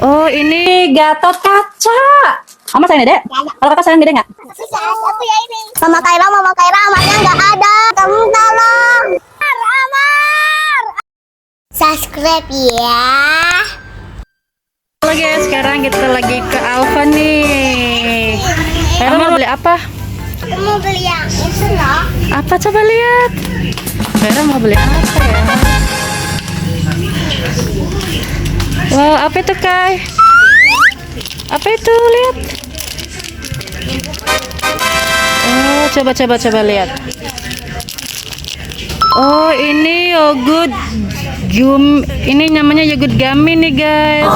Oh, ini Gatot Kaca. Ama sayang Dede? Kalau kakak sayang Dede nggak? Aku ya ini. Mama Kaira, amarnya nggak ada. Kamu tolong. Amar. Subscribe ya. Halo guys, sekarang kita lagi ke Alfa nih. Kaira mau beli apa? Aku mau beli yang itu loh. Apa coba lihat? Kaira mau beli apa ya? Wow, apa itu Kai? Apa itu? Lihat. Oh, coba lihat. Oh, ini yogurt ini namanya yogurt gummy nih guys.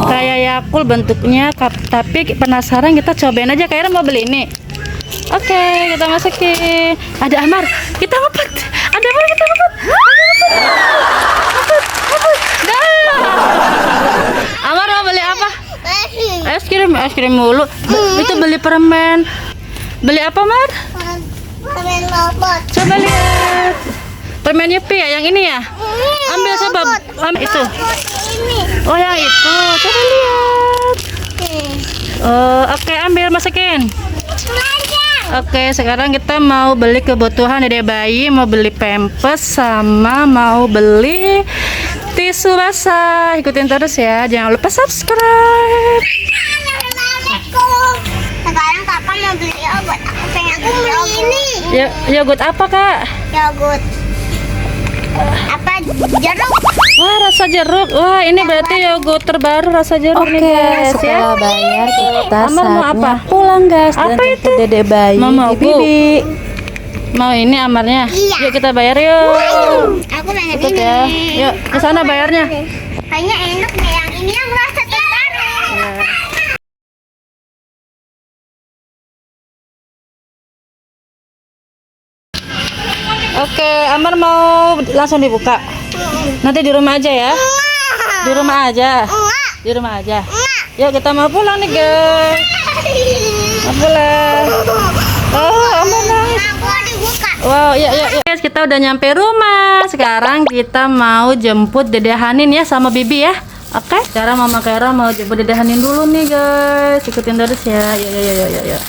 Kayak Yakult bentuknya, tapi penasaran kita cobain aja. Kaira mau beli ini. Oke, kita masukin. Ada Amar, kita ngepet. Ada Amar, kita ngepet. Amar mau beli apa? Es krim mulu. Itu beli permen. Beli apa, Mar? Permen robot. Coba lihat. Permen Yupi ya, yang ini ya? Ambil coba. Ambil itu. Ini. Oh, yang itu. Coba lihat. Oke, ambil masukin. Oke, sekarang kita mau beli kebutuhan Dede bayi, mau beli pampers sama mau beli tisu basah. Ikutin terus ya, jangan lupa subscribe. Sekarang kakak mau beli yogurt. Aku beli ini. Yogurt apa kak? Yogurt. Apa jeruk? Wah, rasa jeruk. Wah, ini berarti yogurt terbaru rasa jeruk nih guys. Setelah bayar kita Amar mau saatnya apa? pulang guys. Apa dan itu? jemput Dede bayi Mau di Bibi. Mau ini Amarnya? Iya. Yuk kita bayar yuk. Aku pengen Ikut ini. ya. Yuk ke sana bayarnya. Kayaknya enak deh yang ini yang rasa terbaru. Oke, Amar mau langsung dibuka. Nanti di rumah aja ya. Di rumah aja. Di rumah aja. Yuk kita mau pulang nih guys. Mau pulang. Oh, Amar nangis. Aku dibuka. Wow, yuk guys, kita udah nyampe rumah. Sekarang kita mau jemput Dede Hanin ya sama Bibi ya. Oke. Sekarang Mama Kaira mau jemput Dede Hanin dulu nih guys. Ikutin terus ya. Yuk.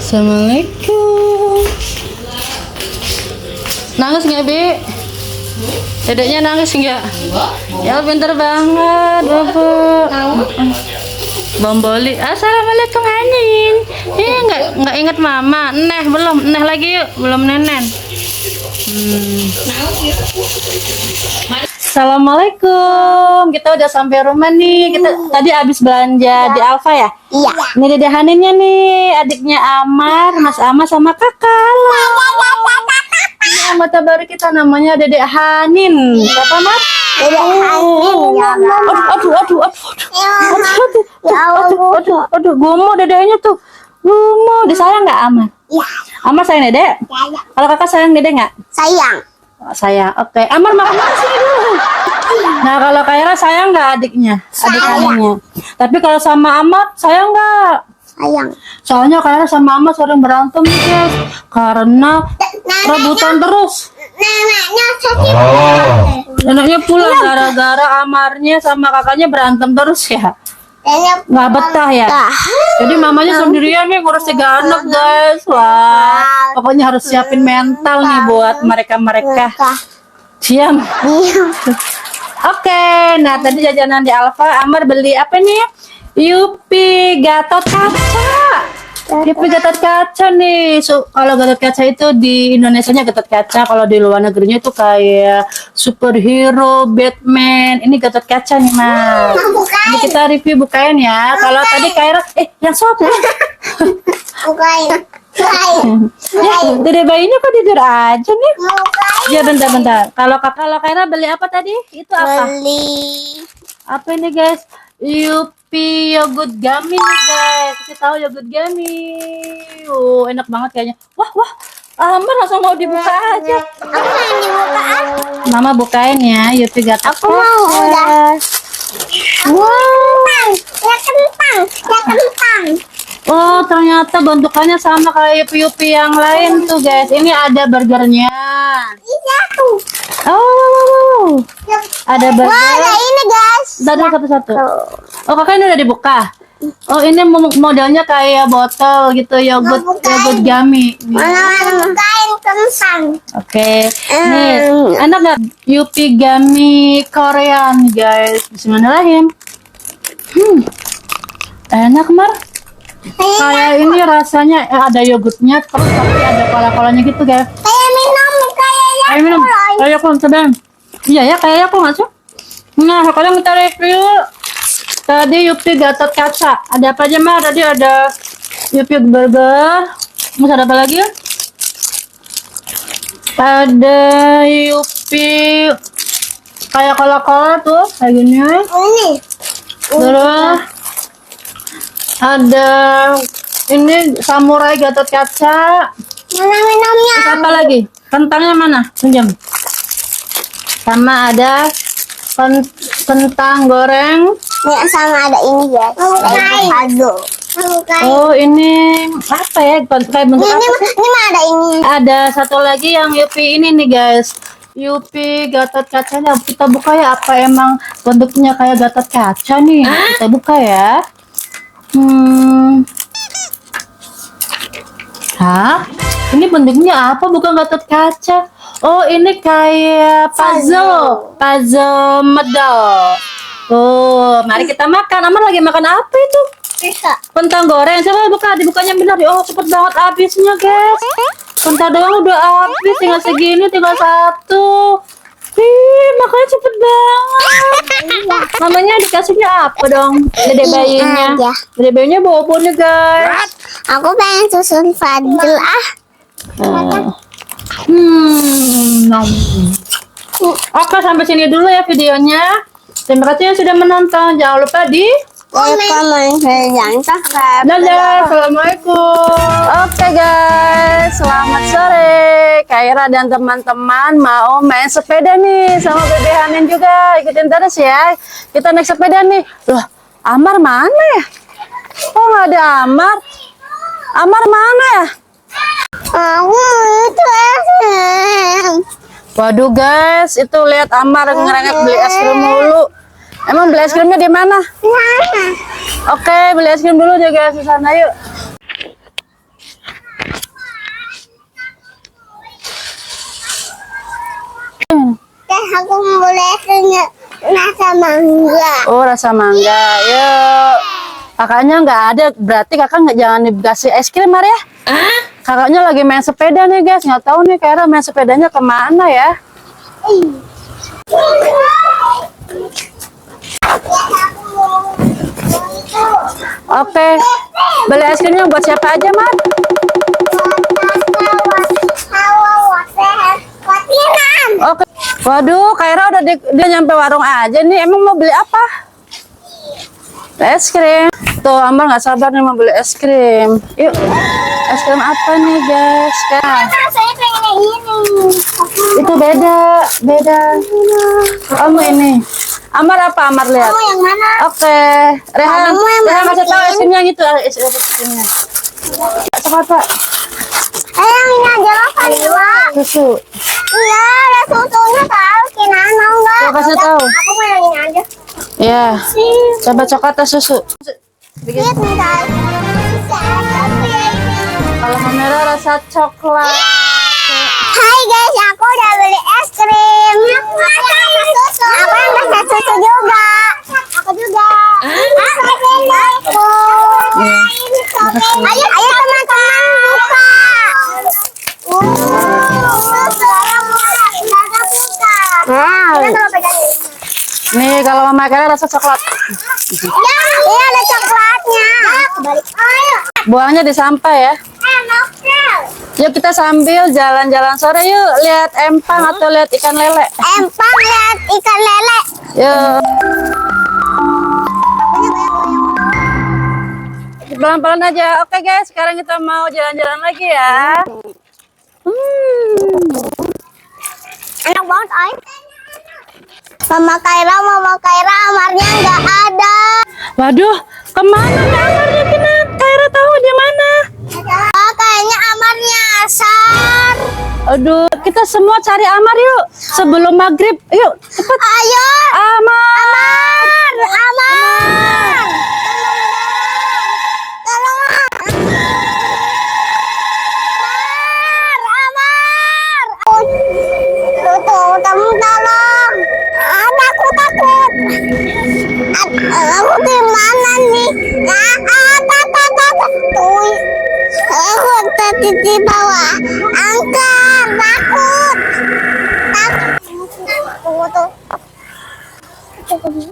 Assalamualaikum. Nangis nggak Bi? Dedeknya nangis nggak? Ya pinter banget Bapak. Bomboli. Assalamualaikum Hanin. Iya nggak ingat Mama. Belum lagi yuk, belum nenen. Assalamualaikum. Kita udah sampai rumah nih. Kita tadi habis belanja di Alfa ya. Iya. Ini Dede Haninnya nih, adiknya Amar, Mas Amar sama Kakak. Ini anggota baru kita namanya Dede Hanin. Siapa Mas? Dede Hanin. Aduh, gumoh dedenya tuh. Gumoh, disayang nggak Amar? Iya. Amar sayang Dede? Kalau kakak sayang Dede nggak? Sayang. Oh, sayang. Oke, Amar makan sini dulu. Nah, kalau Kaira sayang nggak adiknya? Adik Haninnya. Tapi kalau sama Amar sayang nggak? Sayang. Soalnya Kaira sama Amar sering berantem nih guys, karena rebutan terus. Neneknya sakit. Anaknya pulang gara-gara Amarnya sama kakaknya berantem terus ya. Nggak betah ya. Jadi mamanya sendirian nih ngurus 3 anak guys. Wah, pokoknya harus siapin mental nih buat mereka. Siap. Oke, nah tadi jajanan di Alfa, Amar beli apa nih? Yupi Gatot Kaca. Yupi Gatot Kaca nih. Kalau Gatot Kaca itu di Indonesianya Gatot Kaca, kalau di luar negerinya itu kayak superhero, Batman. Ini Gatot Kaca nih, Mas. Ini kita review bukain ya. Kalau tadi Kaira, yang sop ya. Bukain. Ya, Dede bayinya kok tidur aja nih. Ya bentar. Kalau Kaira beli apa tadi? Itu apa? Beli. Apa ini guys? Yupi yogurt gummy nih guys. Kasih tahu yogurt gummy. Enak banget kayaknya. Wah. Amar langsung mau dibuka aja. Aku pengen dibukaan. Mama bukain ya Yupi Gatot Aku mau, udah. Wow. Ya kentang. Oh, ternyata bentukannya sama kayak Yupi yang lain tuh guys. Ini ada burgernya. Iya tuh. Oh, Ada burger. Wah, ada ini guys. Tadi satu-satu. Oh, kakak ini udah dibuka. Oh, ini modelnya kayak botol gitu, yogurt gummy. Mana bukain kentang. Oke. Nih, enak nggak? Yupi gummy Korean, guys. Bismillahirrahmanirrahim. Enak, Mar. Kayak ini rasanya ada yogurtnya, terus tapi ada kola-kolanya gitu, guys. Kayak minum, kayak Ayo minum. Kayak aku cobain. Iya ya, kayak aku masuk. Nah, sekarang kita review. Tadi Yupi Gatot Kaca. Ada apa aja, Mar? Tadi ada Yupi burger. Terus ada apa lagi? Ada Yupi kayak kola-kola tuh, kayak gini. ini. Terus ada ini samurai Gatot Kaca. Mana minumnya? Terus apa lagi? Kentangnya mana? Pinjam. Sama ada kentang goreng. Nih sama ada ini guys. Avocado. Oh, ini apa ya? Kayak bentuk apa? Ini mah ada ini. Ada satu lagi yang Yupi ini nih, guys. Yupi Gatot Kacanya. Kita buka ya, apa emang bentuknya kayak Gatot Kaca nih? Kita buka ya. Hah? Ini bentuknya apa? Bukan Gatot Kaca. Oh, ini kayak puzzle medal. Oh, mari kita makan. Amar lagi makan apa itu? Bisa. Kentang goreng. Coba buka, dibukanya benar. Oh, cepet banget habisnya, guys. Kentang doang udah habis, tinggal segini, tinggal satu. Ih, makanya cepet banget. Namanya dikasihnya apa dong? Dede bayinya. aja. Dede bayinya bobo nih, guys. Aku pengen susun Fadil Nom. Oke, sampai sini dulu ya videonya. Terima kasih yang sudah menonton. Jangan lupa di komen dan subscribe. dadah. Assalamualaikum. Oke guys, selamat sore. Kaira dan teman-teman mau main sepeda nih sama Bebe Hanin juga. Ikutin terus ya. Kita naik sepeda nih. Loh, Amar mana ya? Oh, nggak ada Amar. Amar mana ya? Aku itu Waduh guys, itu lihat Amar ngerengek beli es krim mulu. Emang beli es krimnya di mana? Oke, beli es krim dulu deh guys, di sana yuk. aku boleh rasa mangga. Oh, rasa mangga. Yuk. Kakaknya nggak ada, berarti kakak nggak jangan dikasih es krim, Mar ya? Kakaknya lagi main sepeda nih guys, nggak tahu nih Kaira main sepedanya kemana ya? Oke, beli es krimnya buat siapa aja, Mar? Oke. Waduh, Kaira udah dia nyampe warung aja nih. Emang mau beli apa? Es krim. Tuh, Amar nggak sabar nih mau beli es krim. Yuk, es krim apa nih guys? Saya pengen yang ini. Itu beda. Kamu ini. Amar apa? Amar lihat. Kamu yang mana? Oke, Rehan kasih tahu es krimnya gitu. Es krimnya. Cepat. Yang ini aja lah Fadila. Susu. Iya, ada susunya tahu. Kinan mau nggak? Tuh, kasih tahu. Aku mau yang ini aja. Ya. Coba coklat atau susu. Lihat nih guys. Kalau merah rasa coklat. Hai guys, aku udah beli es krim. Aku yang susu. Aku yang rasa susu juga. Aku juga. Ayo teman-teman buka. Nih kalau mama Kaira rasa coklat. Iya ada coklatnya. Buangnya di sampah ya. Yuk kita sambil jalan-jalan sore yuk lihat empang atau lihat ikan lele. Empang lihat ikan lele. Yuk. Pelan-pelan aja. Oke guys, sekarang kita mau jalan-jalan lagi ya. Enak banget ay. Mama Kaira Amarnya nggak ada. Waduh, kemana nih Amarnya? Kaira tahu di mana? Kayaknya Amarnya asar. Aduh, kita semua cari Amar yuk sebelum maghrib. Yuk, cepat. Ayo. Amar. Amar. Tolong. Amar. Tuh, kamu tolong. Takut. Aku di mana nih? Tuh. Aku tadi di bawah. Angkat, takut. Tunggu tuh.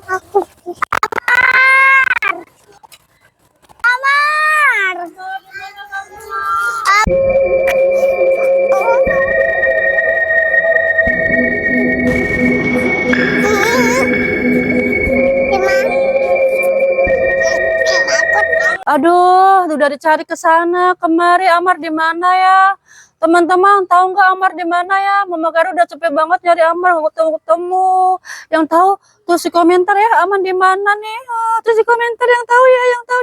Aku. Amar. Aduh, udah dicari ke sana kemari. Amar di mana ya? Teman-teman, tahu nggak Amar di mana ya? Mama Karo udah capek banget nyari Amar, nggak ketemu. Yang tahu tuh si komentar ya, Amar di mana nih? Oh, tuh si komentar yang tahu ya, yang tahu